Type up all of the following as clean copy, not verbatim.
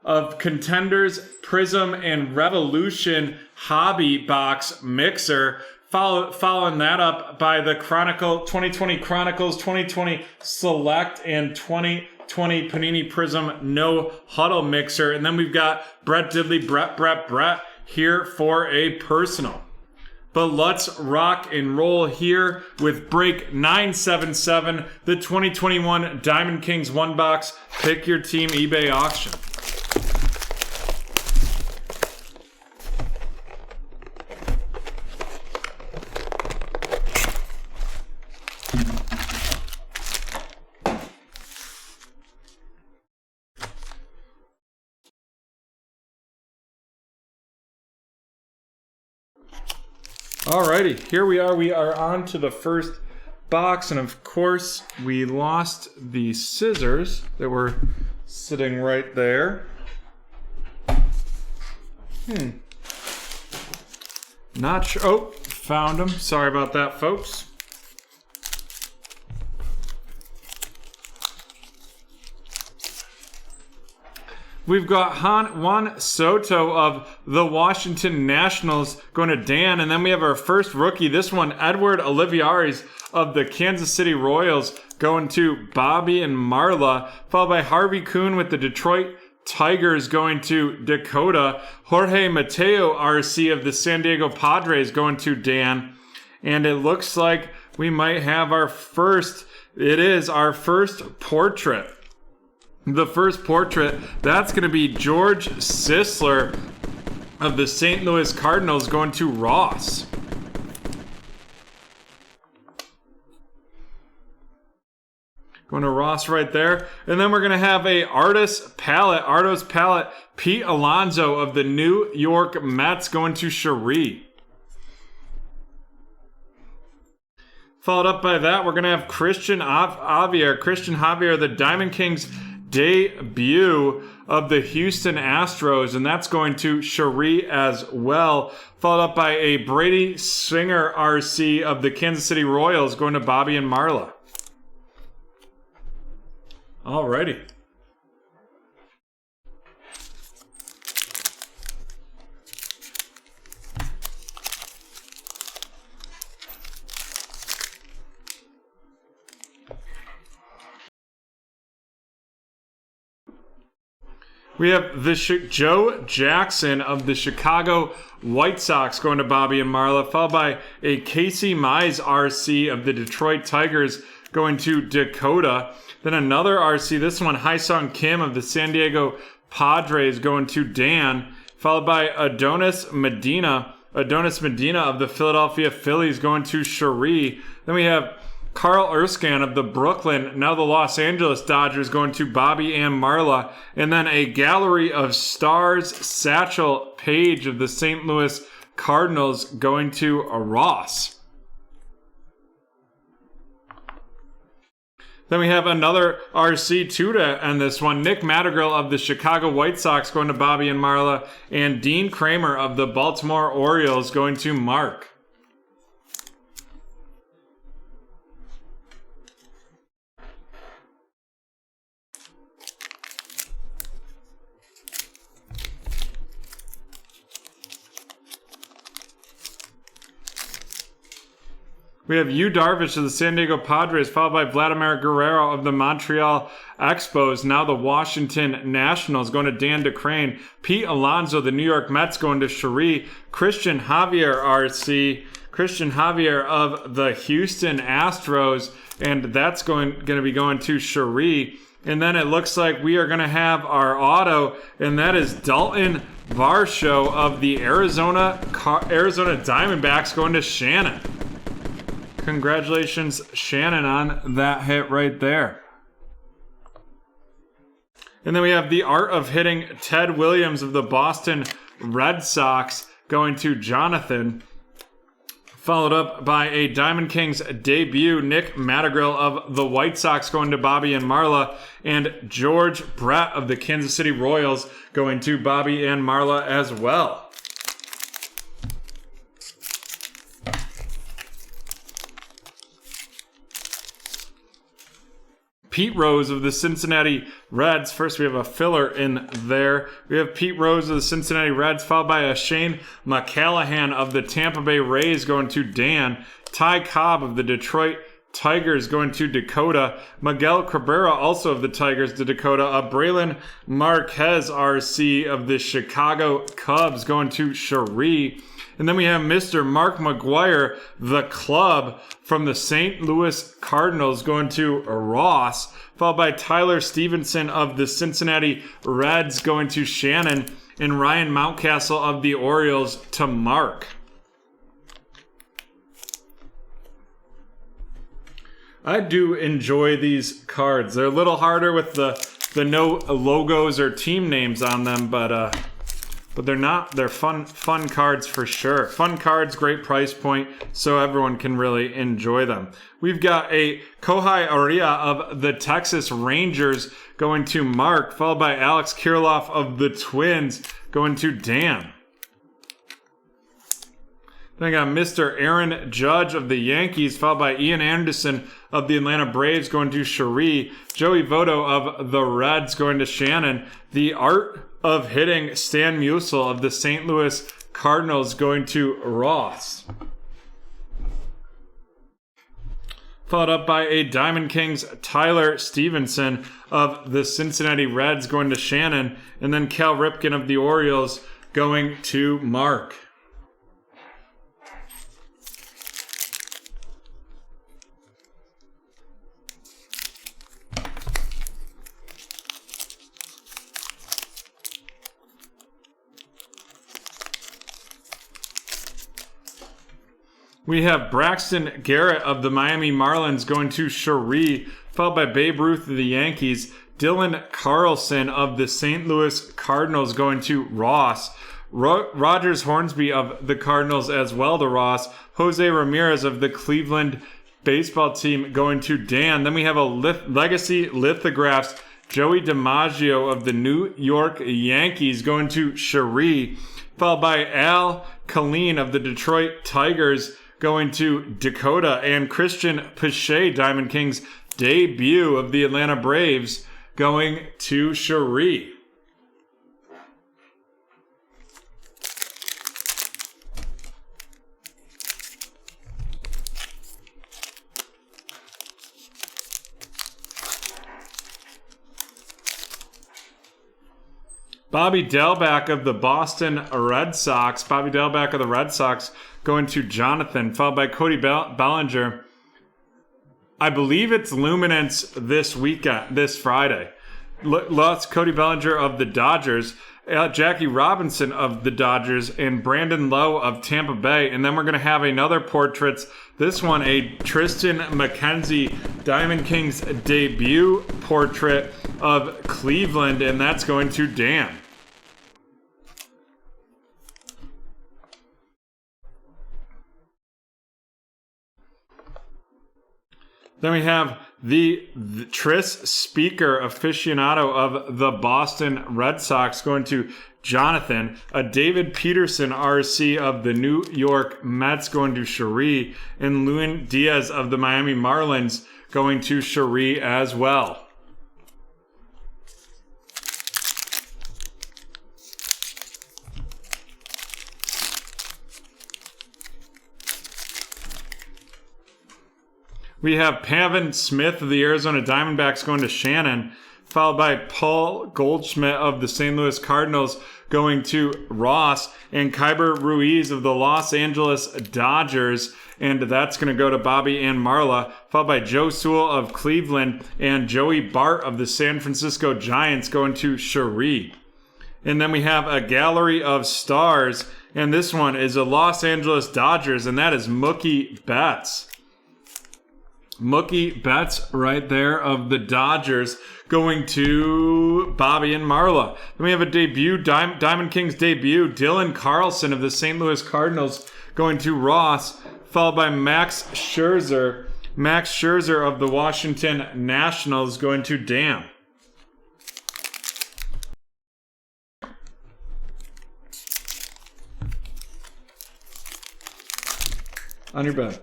of Contenders, Prism, and Revolution Hobby Box Mixer. Following that up by the 2020 Chronicles, 2020 Select, and 2020 Panini Prism No Huddle Mixer. And then we've got Brett Diddley, Brett here for a personal. But let's rock and roll here with break 977, the 2021 Diamond Kings 1-box Pick Your Team eBay auction. Alrighty, here we are. We are on to the first box, and of course, we lost the scissors that were sitting right there. Not sure. Oh, found them. Sorry about that, folks. We've got Juan Soto of the Washington Nationals going to Dan. And then we have our first rookie. This one, Edward Olivares of the Kansas City Royals going to Bobby and Marla. Followed by Harvey Kuhn with the Detroit Tigers going to Dakota. Jorge Mateo RC of the San Diego Padres going to Dan. And it looks like we might have our first, it is our first portrait. The first portrait, that's going to be George Sisler of the St. Louis Cardinals going to Ross. Going to Ross right there. And then we're going to have a Artist Palette, Pete Alonso of the New York Mets going to Cherie. Followed up by that, we're going to have Christian Javier, the Diamond Kings debut of the Houston Astros, and that's going to Cherie as well. Followed up by a Brady Singer RC of the Kansas City Royals going to Bobby and Marla. Alrighty. We have the Joe Jackson of the Chicago White Sox going to Bobby and Marla, followed by a Casey Mize RC of the Detroit Tigers going to Dakota. Then another RC, this one Hyesung Kim of the San Diego Padres going to Dan, followed by Adonis Medina of the Philadelphia Phillies going to Cherie. Then we have Carl Erskine of the Brooklyn, now the Los Angeles Dodgers going to Bobby and Marla. And then a Gallery of Stars, Satchel Paige of the St. Louis Cardinals going to Ross. Then we have another RC2 to end this one. Nick Madrigal of the Chicago White Sox going to Bobby and Marla. And Dean Kramer of the Baltimore Orioles going to Mark. We have Yu Darvish of the San Diego Padres, followed by Vladimir Guerrero of the Montreal Expos, now the Washington Nationals, going to Dan DeCrane. Pete Alonso, the New York Mets, going to Cherie. Christian Javier of the Houston Astros, and that's going to be going to Cherie. And then it looks like we are going to have our auto, and that is Dalton Varsho of the Arizona Diamondbacks going to Shannon. Congratulations, Shannon, on that hit right there. And then we have the Art of Hitting, Ted Williams of the Boston Red Sox going to Jonathan. Followed up by a Diamond Kings debut, Nick Madrigal of the White Sox going to Bobby and Marla. And George Brett of the Kansas City Royals going to Bobby and Marla as well. Pete Rose of the Cincinnati Reds. First, we have a filler in there. We have Pete Rose of the Cincinnati Reds, followed by a Shane McCallahan of the Tampa Bay Rays going to Dan. Ty Cobb of the Detroit Tigers going to Dakota. Miguel Cabrera, also of the Tigers, to Dakota. Braylon Marquez, RC of the Chicago Cubs, going to Cherie. And then we have Mr. Mark McGuire, the club, from the St. Louis Cardinals, going to Ross. Followed by Tyler Stevenson of the Cincinnati Reds, going to Shannon. And Ryan Mountcastle of the Orioles to Mark. I do enjoy these cards. They're a little harder with the no logos or team names on them, but they're fun cards for sure. Fun cards, great price point, so everyone can really enjoy them. We've got a Kohai Aria of the Texas Rangers going to Mark, followed by Alex Kirilloff of the Twins going to Dan. Then I got Mr. Aaron Judge of the Yankees, followed by Ian Anderson of the Atlanta Braves going to Cherie. Joey Votto of the Reds going to Shannon. The Art of Hitting, Stan Musial of the St. Louis Cardinals going to Ross. Followed up by a Diamond Kings Tyler Stevenson of the Cincinnati Reds going to Shannon. And then Cal Ripken of the Orioles going to Mark. We have Braxton Garrett of the Miami Marlins going to Cherie, followed by Babe Ruth of the Yankees. Dylan Carlson of the St. Louis Cardinals going to Ross. Rogers Hornsby of the Cardinals as well to Ross. Jose Ramirez of the Cleveland baseball team going to Dan. Then we have a Legacy Lithographs. Joey DiMaggio of the New York Yankees going to Cherie, followed by Al Colleen of the Detroit Tigers going to Dakota, and Christian Pache, Diamond Kings debut of the Atlanta Braves, going to Cherie. Bobby Delback of the Boston Red Sox. Bobby Delback of the Red Sox going to Jonathan, followed by Cody Bellinger. I believe it's Luminance this weekend, this Friday. Lost Cody Bellinger of the Dodgers, Jackie Robinson of the Dodgers, and Brandon Lowe of Tampa Bay. And then we're going to have another portraits. This one, a Tristan McKenzie Diamond Kings debut portrait of Cleveland, and that's going to Dan. Then we have the Tris Speaker aficionado of the Boston Red Sox going to Jonathan. A David Peterson RC of the New York Mets going to Cherie. And Luis Diaz of the Miami Marlins going to Cherie as well. We have Pavin Smith of the Arizona Diamondbacks going to Shannon, followed by Paul Goldschmidt of the St. Louis Cardinals going to Ross, and Kyber Ruiz of the Los Angeles Dodgers, and that's going to go to Bobby and Marla, followed by Joe Sewell of Cleveland and Joey Bart of the San Francisco Giants going to Cherie. And then we have a gallery of stars, and this one is a Los Angeles Dodgers, and that is Mookie Betts. Mookie Betts right there of the Dodgers going to Bobby and Marla. Then we have a debut, Diamond Kings debut, Dylan Carlson of the St. Louis Cardinals going to Ross, followed by Max Scherzer of the Washington Nationals going to Dan. On your bed.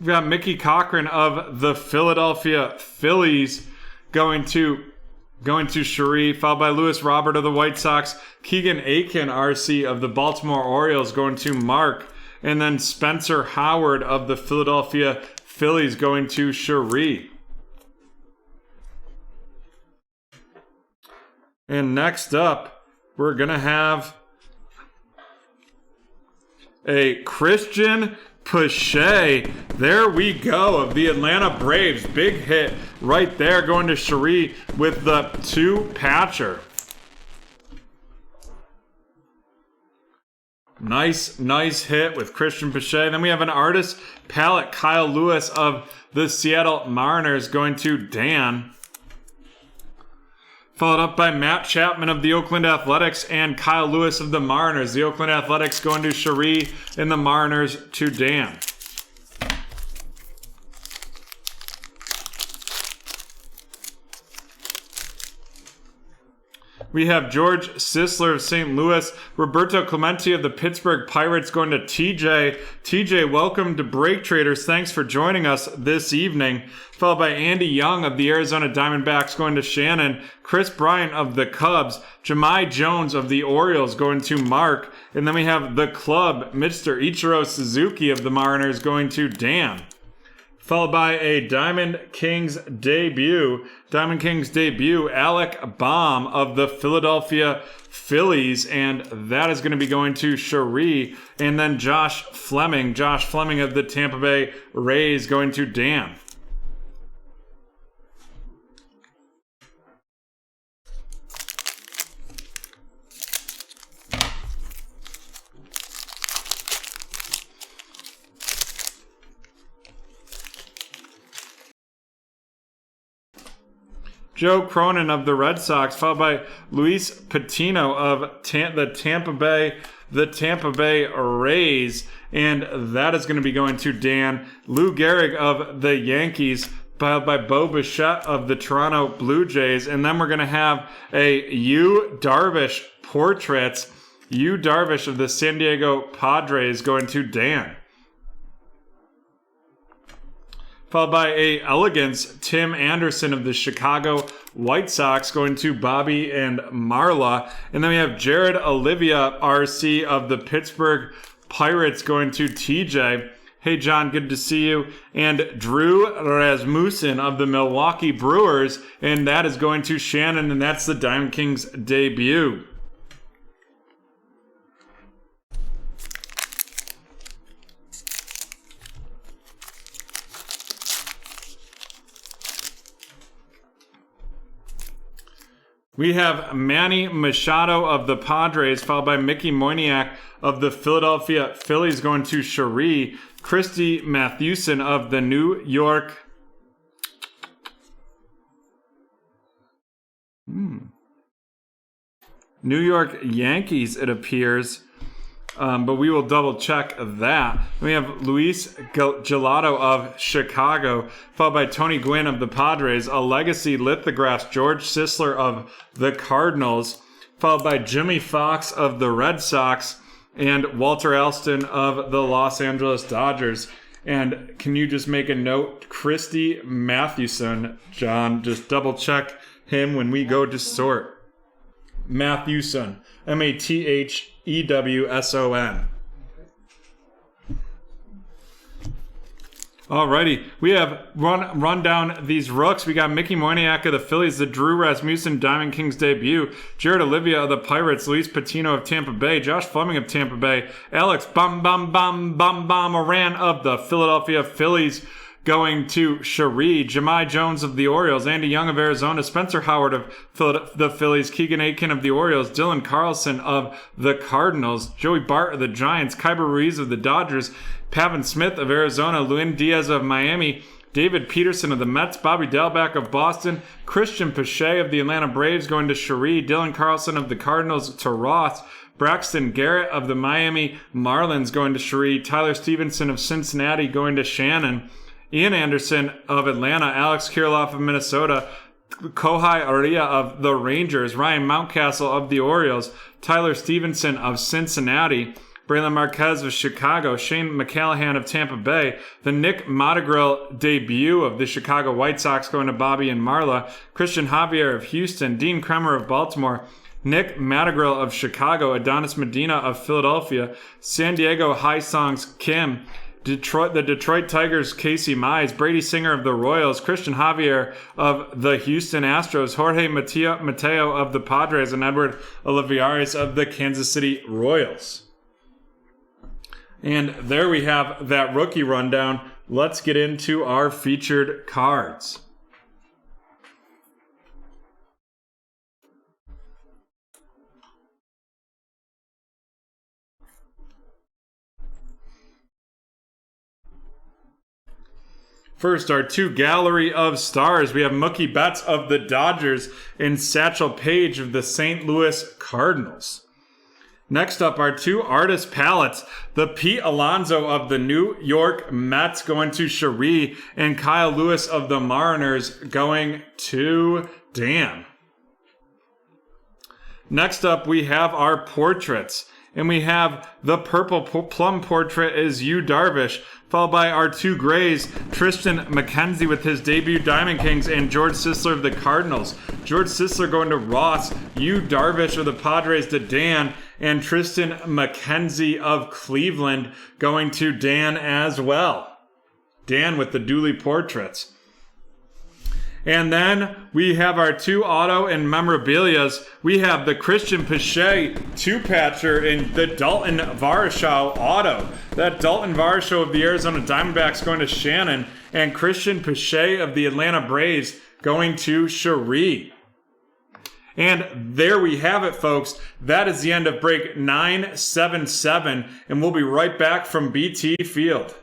We've got Mickey Cochran of the Philadelphia Phillies going to Cherie, followed by Lewis Robert of the White Sox. Keegan Aiken, RC of the Baltimore Orioles, going to Mark. And then Spencer Howard of the Philadelphia Phillies going to Cherie. And next up, we're going to have a Christian Pache. There we go, of the Atlanta Braves. Big hit right there, going to Cherie with the 2-patcher. Nice hit with Christian Pache. Then we have an artist palette, Kyle Lewis of the Seattle Mariners going to Dan. Followed up by Matt Chapman of the Oakland Athletics and Kyle Lewis of the Mariners. The Oakland Athletics going to Cherie and the Mariners to Dan. We have George Sisler of St. Louis, Roberto Clemente of the Pittsburgh Pirates going to TJ. TJ, welcome to BreakTraders. Thanks for joining us this evening. Followed by Andy Young of the Arizona Diamondbacks going to Shannon, Chris Bryant of the Cubs, Jahmai Jones of the Orioles going to Mark, and then we have the club, Mr. Ichiro Suzuki of the Mariners going to Dan. Followed by a Diamond Kings debut, Alec Baum of the Philadelphia Phillies, and that is going to be going to Cherie. And then Josh Fleming of the Tampa Bay Rays going to Dan. Joe Cronin of the Red Sox, followed by Luis Patino of the Tampa Bay Rays, and that is going to be going to Dan. Lou Gehrig of the Yankees, followed by Bo Bichette of the Toronto Blue Jays, and then we're going to have a Yu Darvish portraits. Yu Darvish of the San Diego Padres going to Dan. Followed by a Elegance, Tim Anderson of the Chicago White Sox going to Bobby and Marla. And then we have Jared Olivia, RC of the Pittsburgh Pirates going to TJ. Hey, John, good to see you. And Drew Rasmussen of the Milwaukee Brewers. And that is going to Shannon, and that's the Diamond Kings debut. We have Manny Machado of the Padres, followed by Mickey Moyniak of the Philadelphia Phillies going to Cherie. Christy Mathewson of the New York Yankees, it appears. But we will double check that. We have Luis Gelato of Chicago, followed by Tony Gwynn of the Padres, a legacy lithographs, George Sisler of the Cardinals, followed by Jimmy Fox of the Red Sox, and Walter Alston of the Los Angeles Dodgers. And can you just make a note, Christy Mathewson, John, just double check him when we go to sort. Mathewson, Mathewson. Alrighty, we have run down these rooks. We got Mickey Moyniak of the Phillies, the Drew Rasmussen Diamond Kings debut, Jared Olivia of the Pirates, Luis Patino of Tampa Bay, Josh Fleming of Tampa Bay, Alex Moran of the Philadelphia Phillies going to Cherie, Jahmai Jones of the Orioles, Andy Young of Arizona, Spencer Howard of the Phillies, Keegan Aiken of the Orioles, Dylan Carlson of the Cardinals, Joey Bart of the Giants, Kyber Ruiz of the Dodgers, Pavin Smith of Arizona, Luis Diaz of Miami, David Peterson of the Mets, Bobby Dalbec of Boston, Christian Pache of the Atlanta Braves going to Cherie, Dylan Carlson of the Cardinals to Ross, Braxton Garrett of the Miami Marlins going to Cherie, Tyler Stevenson of Cincinnati going to Shannon, Ian Anderson of Atlanta, Alex Kirilloff of Minnesota, Kohai Aria of the Rangers, Ryan Mountcastle of the Orioles, Tyler Stevenson of Cincinnati, Braylon Marquez of Chicago, Shane McCallahan of Tampa Bay, the Nick Montagrill debut of the Chicago White Sox going to Bobby and Marla, Christian Javier of Houston, Dean Kremer of Baltimore, Nick Montagrill of Chicago, Adonis Medina of Philadelphia, San Diego High Songs Kim, the Detroit Tigers, Casey Mize, Brady Singer of the Royals, Christian Javier of the Houston Astros, Jorge Mateo of the Padres, and Edward Olivares of the Kansas City Royals. And there we have that rookie rundown. Let's get into our featured cards. First, our two Gallery of Stars. We have Mookie Betts of the Dodgers and Satchel Paige of the St. Louis Cardinals. Next up, our two Artist Palettes. The Pete Alonso of the New York Mets going to Cherie, and Kyle Lewis of the Mariners going to Dan. Next up, we have our portraits. And we have the purple plum portrait is Yu Darvish, followed by our two grays, Tristan McKenzie with his debut Diamond Kings, and George Sisler of the Cardinals. George Sisler going to Ross, Yu Darvish of the Padres to Dan, and Tristan McKenzie of Cleveland going to Dan as well. Dan with the Dooley portraits. And then we have our two auto and memorabilias. We have the Christian Pache two-patcher in the Dalton Varsho auto. That Dalton Varsho of the Arizona Diamondbacks going to Shannon, and Christian Pache of the Atlanta Braves going to Cherie. And there we have it, folks. That is the end of break 977, and we'll be right back from BT Field.